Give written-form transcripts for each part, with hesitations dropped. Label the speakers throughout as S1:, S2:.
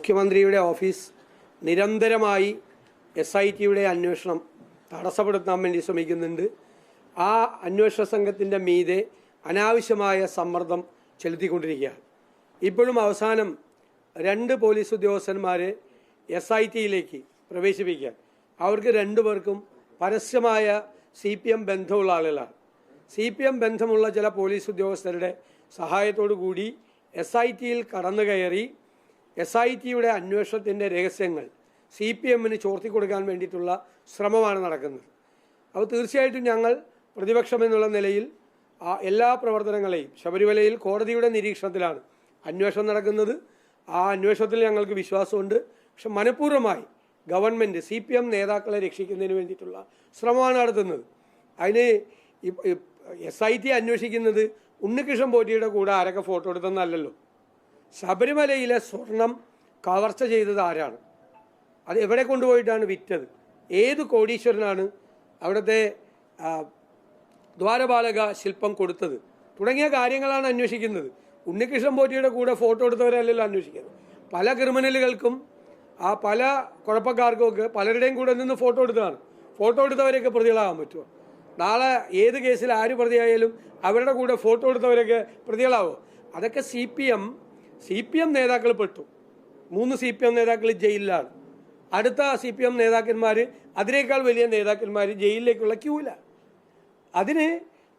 S1: മുഖ്യമന്ത്രിയുടെ ഓഫീസ് നിരന്തരമായി SITയുടെ അന്വേഷണം തടസ്സപ്പെടുത്താൻ വേണ്ടി ശ്രമിക്കുന്നുണ്ട്. ആ അന്വേഷണ സംഘത്തിൻ്റെ മീതെ അനാവശ്യമായ സമ്മർദ്ദം ചെലുത്തിക്കൊണ്ടിരിക്കുകയാണ്. ഇപ്പോഴും അവസാനം 2 പോലീസ് ഉദ്യോഗസ്ഥന്മാരെ SITയിലേക്ക് പ്രവേശിപ്പിക്കാൻ അവർക്ക് 2 പേർക്കും പരസ്യമായ CPM ബന്ധമുള്ള ആളുകളാണ്. CPM ബന്ധമുള്ള ചില പോലീസ് ഉദ്യോഗസ്ഥരുടെ സഹായത്തോടു കൂടി SITയിൽ കടന്നു കയറി SITയുടെ അന്വേഷണത്തിൻ്റെ രഹസ്യങ്ങൾ CPMന് ചോർത്തി കൊടുക്കാൻ വേണ്ടിയിട്ടുള്ള ശ്രമമാണ് നടക്കുന്നത്. അപ്പോൾ തീർച്ചയായിട്ടും ഞങ്ങൾ പ്രതിപക്ഷം എന്നുള്ള നിലയിൽ എല്ലാ പ്രവർത്തനങ്ങളെയും ശബരിമലയിൽ കോടതിയുടെ നിരീക്ഷണത്തിലാണ് അന്വേഷണം നടക്കുന്നത്. ആ അന്വേഷണത്തിൽ ഞങ്ങൾക്ക് വിശ്വാസമുണ്ട്. പക്ഷെ മനഃപൂർവ്വമായി ഗവൺമെൻറ് CPM നേതാക്കളെ രക്ഷിക്കുന്നതിന് വേണ്ടിയിട്ടുള്ള ശ്രമമാണ് നടത്തുന്നത്. അതിന് SIT അന്വേഷിക്കുന്നത് ഉണ്ണികൃഷ്ണൻ പോറ്റിയുടെ കൂടെ ആരൊക്കെ ഫോട്ടോ എടുത്തെന്നല്ലല്ലോ. ശബരിമലയിലെ സ്വർണം കവർച്ച ചെയ്തത് ആരാണ്, അത് എവിടെ കൊണ്ടുപോയിട്ടാണ് വിറ്റത്, ഏത് കോടീശ്വരനാണ് അവിടുത്തെ ദ്വാരപാലക ശില്പം കൊടുത്തത് തുടങ്ങിയ കാര്യങ്ങളാണ് അന്വേഷിക്കുന്നത്. ഉണ്ണികൃഷ്ണൻ പോറ്റിയുടെ കൂടെ ഫോട്ടോ എടുത്തവരല്ലല്ലോ അന്വേഷിക്കുന്നത്. പല ക്രിമിനലുകൾക്കും പല കുഴപ്പക്കാർക്കുമൊക്കെ പലരുടെയും കൂടെ നിന്ന് ഫോട്ടോ എടുത്തതാണ്. ഫോട്ടോ എടുത്തവരെയൊക്കെ പ്രതികളാകാൻ പറ്റുമോ? നാളെ ഏത് കേസിൽ ആര് പ്രതിയായാലും അവരുടെ കൂടെ ഫോട്ടോ എടുത്തവരൊക്കെ പ്രതികളാവോ? അതൊക്കെ CPM നേതാക്കൾ പെട്ടു. 3 CPM നേതാക്കൾ ജയിലിലാണ്. അടുത്ത CPM നേതാക്കന്മാർ, അതിനേക്കാൾ വലിയ നേതാക്കന്മാർ ജയിലിലേക്കുള്ള ക്യൂവിലാണ്. അതിന്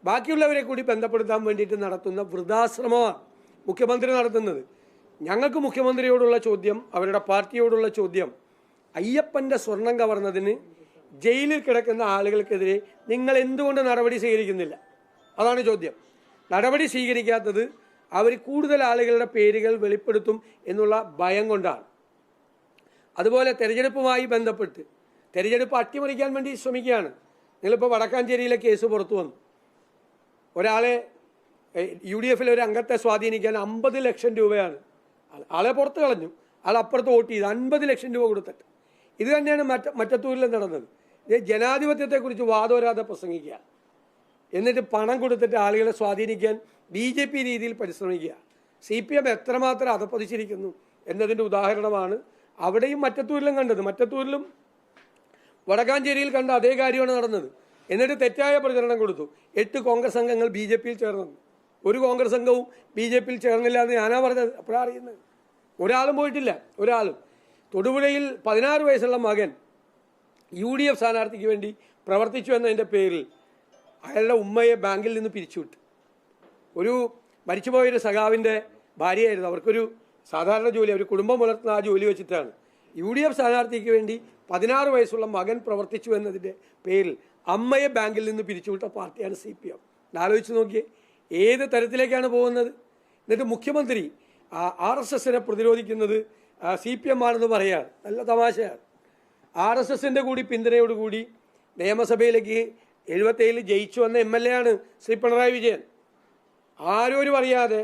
S1: ബാക്കിയുള്ളവരെ കൂടി ബന്ധപ്പെടുത്താൻ വേണ്ടിയിട്ട് നടത്തുന്ന വൃഥാശ്രമമാണ് മുഖ്യമന്ത്രി നടത്തുന്നത്. ഞങ്ങൾക്ക് മുഖ്യമന്ത്രിയോടുള്ള ചോദ്യം, അവരുടെ പാർട്ടിയോടുള്ള ചോദ്യം, അയ്യപ്പൻ്റെ സ്വർണം കവർന്നതിന് ജയിലിൽ കിടക്കുന്ന ആളുകൾക്കെതിരെ നിങ്ങൾ എന്തുകൊണ്ട് നടപടി സ്വീകരിക്കുന്നില്ല? അതാണ് ചോദ്യം. നടപടി സ്വീകരിക്കാത്തത് അവർ കൂടുതൽ ആളുകളുടെ പേരുകൾ വെളിപ്പെടുത്തും എന്നുള്ള ഭയം കൊണ്ടാണ്. അതുപോലെ തെരഞ്ഞെടുപ്പുമായി ബന്ധപ്പെട്ട് തെരഞ്ഞെടുപ്പ് അട്ടിമറിക്കാൻ വേണ്ടി ശ്രമിക്കുകയാണ്. നിങ്ങളിപ്പോൾ വടക്കാഞ്ചേരിയിലെ കേസ് പുറത്തു വന്നു. ഒരാളെ UDFിലെ ഒരു അംഗത്തെ സ്വാധീനിക്കാൻ 50 ലക്ഷം രൂപയാണ് ആളെ പുറത്ത് കളഞ്ഞു. ആൾ അപ്പുറത്ത് വോട്ട് ചെയ്ത് 50 ലക്ഷം രൂപ കൊടുത്തിട്ട്. ഇത് തന്നെയാണ് മറ്റത്തൂരിൽ നടന്നത്. ജനാധിപത്യത്തെക്കുറിച്ച് വാദോരാതെ പ്രസംഗിക്കുക, എന്നിട്ട് പണം കൊടുത്തിട്ട് ആളുകളെ സ്വാധീനിക്കാൻ BJP രീതിയിൽ പരിശ്രമിക്കുക. CPM എത്രമാത്രം അധപ്പതിച്ചിരിക്കുന്നു എന്നതിൻ്റെ ഉദാഹരണമാണ് അവിടെയും മറ്റത്തൂരിലും കണ്ടത്. മറ്റത്തൂരിലും വടക്കാഞ്ചേരിയിൽ കണ്ട അതേ കാര്യമാണ് നടന്നത്. എന്നിട്ട് തെറ്റായ പ്രചരണം കൊടുത്തു. 8 കോൺഗ്രസ് അംഗങ്ങൾ BJPയിൽ ചേർന്നു. ഒരു കോൺഗ്രസ് അംഗവും BJPയിൽ ചേർന്നില്ല എന്ന് ഞാനാ പറഞ്ഞത്. അപ്പോഴാണ് അറിയുന്നത്. ഒരാളും പോയിട്ടില്ല, ഒരാളും. തൊടുപുഴയിൽ 16 വയസ്സുള്ള മകൻ UDF സ്ഥാനാർത്ഥിക്ക് വേണ്ടി പ്രവർത്തിച്ചു എന്നതിൻ്റെ പേരിൽ അയാളുടെ ഉമ്മയെ ബാങ്കിൽ നിന്ന് പിരിച്ചുവിട്ടു. ഒരു മരിച്ചുപോയൊരു സഖാവിൻ്റെ ഭാര്യയായിരുന്നു. അവർക്കൊരു സാധാരണ ജോലി, അവർ കുടുംബം പുലർത്തുന്ന ആ ജോലി വെച്ചിട്ടാണ് UDF സ്ഥാനാർത്ഥിക്ക് വേണ്ടി 16 വയസ്സുള്ള മകൻ പ്രവർത്തിച്ചു എന്നതിൻ്റെ പേരിൽ അമ്മയെ ബാങ്കിൽ നിന്ന് പിരിച്ചുവിട്ട പാർട്ടിയാണ് CPM. ആലോചിച്ച് നോക്കിയേ ഏത് തരത്തിലേക്കാണ് പോകുന്നത്. എന്നിട്ട് മുഖ്യമന്ത്രി RSSനെ പ്രതിരോധിക്കുന്നത് CPM ആണെന്ന് പറയുകയാണ്. നല്ല തമാശയാണ്. RSSൻ്റെ കൂടി പിന്തുണയോടുകൂടി നിയമസഭയിലേക്ക് 77 ജയിച്ചു വന്ന MLA ആണ് ശ്രീ പിണറായി വിജയൻ. ആരോരും അറിയാതെ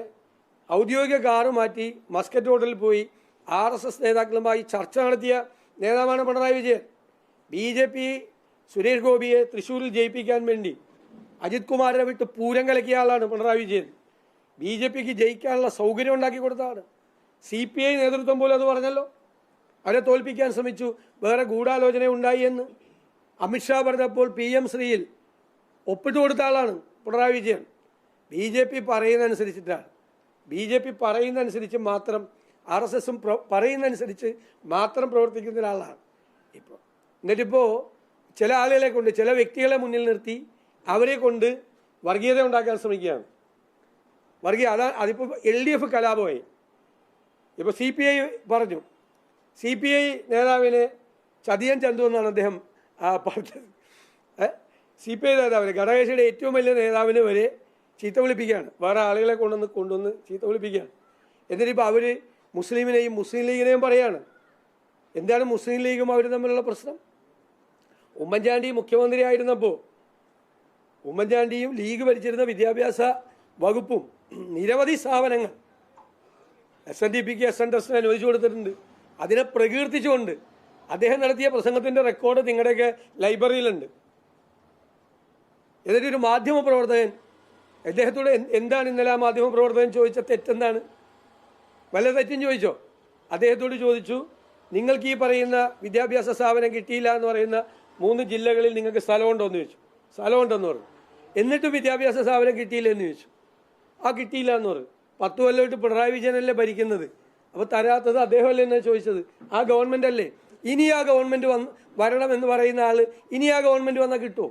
S1: ഔദ്യോഗിക കാറ് മാറ്റി മസ്കറ്റ് ഹോട്ടലിൽ പോയി RSS നേതാക്കളുമായി ചർച്ച നടത്തിയ നേതാവാണ് പിണറായി വിജയൻ. BJP സുരേഷ് ഗോപിയെ തൃശ്ശൂരിൽ ജയിപ്പിക്കാൻ വേണ്ടി അജിത് കുമാറിനെ വിട്ട് പൂരം കലക്കിയ ആളാണ് പിണറായി വിജയൻ. BJPക്ക് ജയിക്കാനുള്ള സൗകര്യം ഉണ്ടാക്കി കൊടുത്തതാണ്. CPI നേതൃത്വം പോലും അത് പറഞ്ഞല്ലോ. അവരെ തോൽപ്പിക്കാൻ ശ്രമിച്ചു, വേറെ ഗൂഢാലോചന ഉണ്ടായി എന്ന് അമിത്ഷാ പറഞ്ഞപ്പോൾ PM ശ്രീയിൽ ഒപ്പിട്ട് കൊടുത്ത ആളാണ് പിണറായി വിജയൻ. BJP പറയുന്നതനുസരിച്ചിട്ടാണ്. BJP പറയുന്നതനുസരിച്ച് മാത്രം, RSSും പറയുന്നതനുസരിച്ച് മാത്രം പ്രവർത്തിക്കുന്ന ഒരാളാണ് ഇപ്പോൾ. എന്നിട്ടിപ്പോൾ ചില ആളുകളെ കൊണ്ട്, ചില വ്യക്തികളെ മുന്നിൽ നിർത്തി അവരെ കൊണ്ട് വർഗീയത ഉണ്ടാക്കാൻ ശ്രമിക്കുകയാണ്. അതിപ്പോൾ LDF കലാപമായി. ഇപ്പോൾ CPI പറഞ്ഞു. CPI നേതാവിനെ ചതിയൻ ചന്തു എന്നാണ് അദ്ദേഹം പറഞ്ഞത്. CPI നേതാവിനെ, ഘടകകക്ഷിയുടെ ഏറ്റവും വലിയ നേതാവിനെ വരെ ചീത്ത വിളിപ്പിക്കുകയാണ്. വേറെ ആളുകളെ കൊണ്ടുവന്ന് ചീത്ത വിളിപ്പിക്കുകയാണ്. എന്നിട്ടിപ്പോൾ അവർ മുസ്ലിമിനെയും മുസ്ലിം ലീഗിനെയും പറയാണ്. എന്താണ് മുസ്ലിം ലീഗും അവർ തമ്മിലുള്ള പ്രശ്നം? ഉമ്മൻചാണ്ടി മുഖ്യമന്ത്രി ആയിരുന്നപ്പോൾ ഉമ്മൻചാണ്ടിയും ലീഗ് ഭരിച്ചിരുന്ന വിദ്യാഭ്യാസ വകുപ്പും നിരവധി സ്ഥാപനങ്ങൾ SNDPക്ക് SNTSന് അനുവദിച്ചു കൊടുത്തിട്ടുണ്ട്. അതിനെ പ്രകീർത്തിച്ചുകൊണ്ട് അദ്ദേഹം നടത്തിയ പ്രസംഗത്തിൻ്റെ റെക്കോർഡ് നിങ്ങളുടെയൊക്കെ ലൈബ്രറിയിലുണ്ട്. എന്നിട്ടൊരു മാധ്യമപ്രവർത്തകൻ അദ്ദേഹത്തോട് എന്താണ് ഇന്നലെ ആ മാധ്യമപ്രവർത്തകൻ ചോദിച്ച തെറ്റെന്താണ്? വല്ല തെറ്റും ചോദിച്ചോ? അദ്ദേഹത്തോട് ചോദിച്ചു, നിങ്ങൾക്ക് ഈ പറയുന്ന വിദ്യാഭ്യാസ സ്ഥാപനം കിട്ടിയില്ല എന്ന് പറയുന്ന 3 ജില്ലകളിൽ നിങ്ങൾക്ക് സ്ഥലമുണ്ടോ എന്ന് ചോദിച്ചു. സ്ഥലമുണ്ടെന്ന് പറഞ്ഞു. എന്നിട്ട് വിദ്യാഭ്യാസ സ്ഥാപനം കിട്ടിയില്ലെന്ന് ചോദിച്ചു. കിട്ടിയില്ല എന്ന് പറഞ്ഞു. 10 കൊല്ലമായിട്ട് പിണറായി വിജയനല്ലേ ഭരിക്കുന്നത്, അപ്പോൾ തരാത്തത് അദ്ദേഹമല്ലേ എന്നാണ് ചോദിച്ചത്. ആ ഗവൺമെൻറ് അല്ലേ. ഇനി ആ ഗവൺമെൻറ് വരണം എന്ന് പറയുന്ന ആൾ ഇനി ആ ഗവൺമെൻറ് വന്നാൽ കിട്ടുമോ?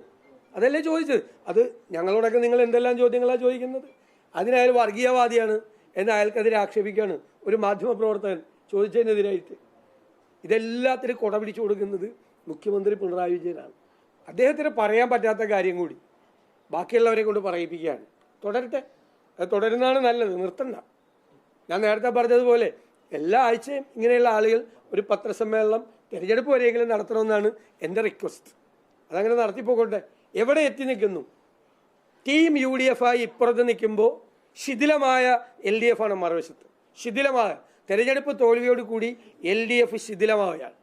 S1: അതല്ലേ ചോദിച്ചത്. അത് ഞങ്ങളോടൊക്കെ നിങ്ങൾ എന്തെല്ലാം ചോദ്യങ്ങളാണ് ചോദിക്കുന്നത്. അതിനയാൾ വർഗീയവാദിയാണ് എന്ന് അയാൾക്കെതിരെ ആക്ഷേപിക്കുകയാണ് ഒരു മാധ്യമപ്രവർത്തകൻ ചോദിച്ചതിനെതിരായിട്ട്. ഇതെല്ലാത്തിനും കൊട പിടിച്ചു കൊടുക്കുന്നത് മുഖ്യമന്ത്രി പിണറായി വിജയനാണ്. അദ്ദേഹത്തിന് പറയാൻ പറ്റാത്ത കാര്യം കൂടി ബാക്കിയുള്ളവരെ കൊണ്ട് പറയിപ്പിക്കുകയാണ്. തുടരട്ടെ, അത് തുടരുന്നതാണ് നല്ലത്, നിർത്തണ്ട. ഞാൻ നേരത്തെ പറഞ്ഞതുപോലെ എല്ലാ ആഴ്ചയും ഇങ്ങനെയുള്ള ആളുകൾ ഒരു പത്രസമ്മേളനം തിരഞ്ഞെടുപ്പ് വരെയെങ്കിലും നടത്തണമെന്നാണ് എൻ്റെ റിക്വസ്റ്റ്. അതങ്ങനെ നടത്തിപ്പോകട്ടെ. എവിടെ എത്തി നിൽക്കുന്നു? ടീം UDF ആയി ഇപ്പുറത്ത് നിൽക്കുമ്പോൾ ശിഥിലമായ LDF ആണ് മറുവശത്ത്. ശിഥിലമായ തെരഞ്ഞെടുപ്പ് തോൽവിയോട് കൂടി LDF ശിഥിലമാവുകയാണ്.